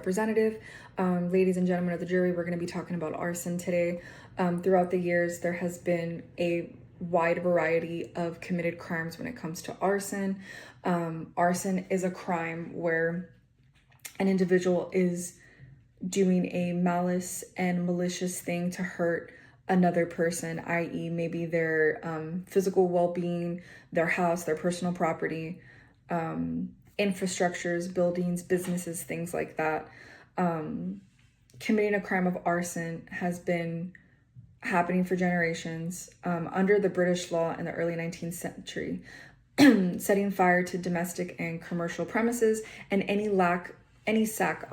Representative. Ladies and gentlemen of the jury, we're going to be talking about arson today. Throughout the years, there has been a wide variety of committed crimes when it comes to arson. Arson is a crime where an individual is doing a malice and malicious thing to hurt another person, i.e. maybe their physical well-being, their house, their personal property, infrastructures, buildings, businesses, things like that. Committing a crime of arson has been happening for generations. Under the British law in the early 19th century, setting fire to domestic and commercial premises and any sack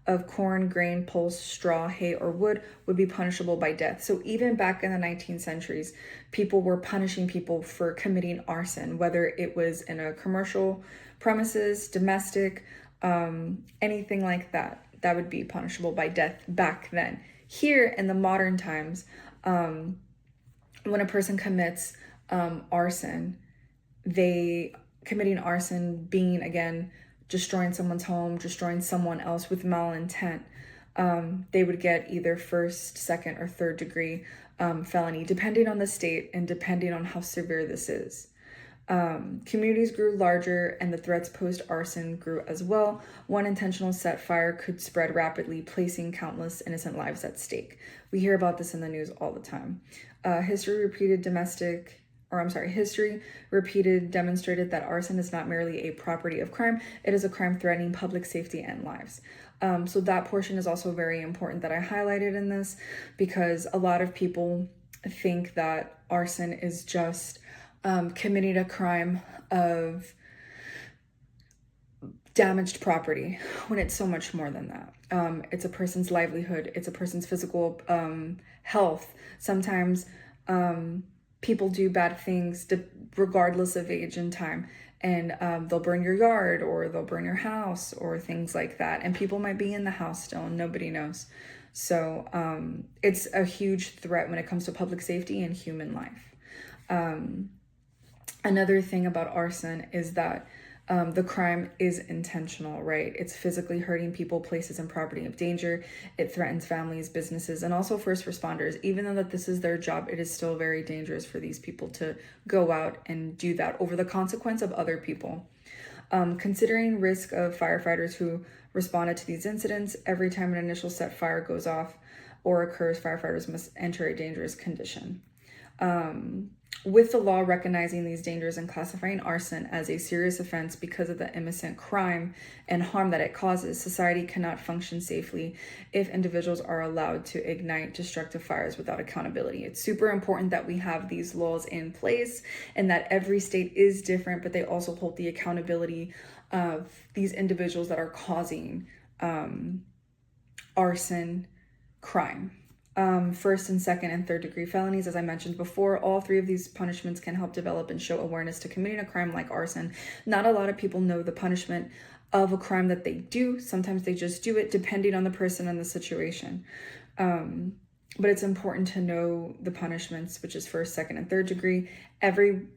of corn, grain, pulse, straw, hay, or wood would be punishable by death. So even back in the 19th centuries, people were punishing people for committing arson, whether it was in a commercial premises, domestic, anything like that. That would be punishable by death back then. Here in the modern times, when a person commits arson, committing arson being, again, destroying someone's home, destroying someone else with malintent, they would get either first, second, or third degree felony, depending on the state and depending on how severe this is. Communities grew larger and the threats post-arson grew as well. One intentional set fire could spread rapidly, placing countless innocent lives at stake. We hear about this in the news all the time. History demonstrated that arson is not merely a property of crime, it is a crime threatening public safety and lives. So that portion is also very important that I highlighted in this, because a lot of people think that arson is just committing a crime of damaged property, when it's so much more than that. It's a person's livelihood, it's a person's physical health. Sometimes people do bad things regardless of age and time, and they'll burn your yard or they'll burn your house or things like that, and people might be in the house still and nobody knows. So it's a huge threat when it comes to public safety and human life. Another thing about arson is that the crime is intentional, right? It's physically hurting people, places, and property of danger. It threatens families, businesses, and also first responders. Even though that this is their job, it is still very dangerous for these people to go out and do that over the consequence of other people. Considering risk of firefighters who responded to these incidents, every time an initial set fire goes off or occurs, firefighters must enter a dangerous condition. With the law recognizing these dangers and classifying arson as a serious offense because of the innocent crime and harm that it causes, society cannot function safely if individuals are allowed to ignite destructive fires without accountability. It's super important that we have these laws in place and that every state is different, but they also hold the accountability of these individuals that are causing arson crime. First and second and third degree felonies. As I mentioned before, all three of these punishments can help develop and show awareness to committing a crime like arson. Not a lot of people know the punishment of a crime that they do. Sometimes they just do it depending on the person and the situation. But it's important to know the punishments, which is first, second, and third degree. Every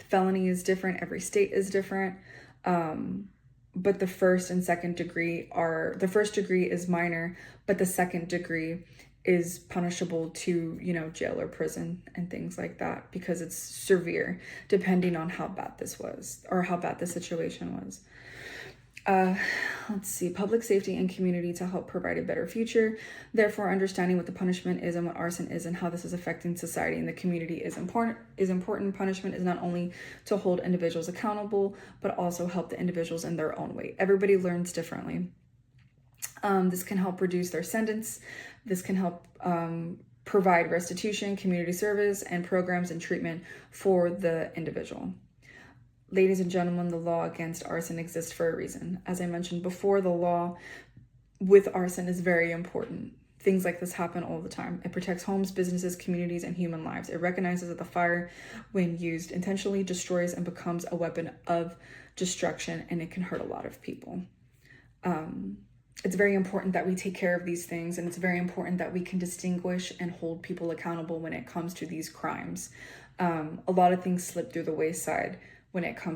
felony is different. Every state is different. But the first and second degree the first degree is minor, but the second degree is punishable to, jail or prison and things like that, because it's severe depending on how bad this was or how bad the situation was. Let's see, public safety and community to help provide a better future. Therefore, understanding what the punishment is and what arson is and how this is affecting society and the community is important. Punishment is not only to hold individuals accountable, but also help the individuals in their own way. Everybody learns differently. This can help reduce their sentence. This can help provide restitution, community service, and programs and treatment for the individual. Ladies and gentlemen, the law against arson exists for a reason. As I mentioned before, the law with arson is very important. Things like this happen all the time. It protects homes, businesses, communities, and human lives. It recognizes that the fire, when used intentionally, destroys and becomes a weapon of destruction, and it can hurt a lot of people. It's very important that we take care of these things, and it's very important that we can distinguish and hold people accountable when it comes to these crimes. A lot of things slip through the wayside when it comes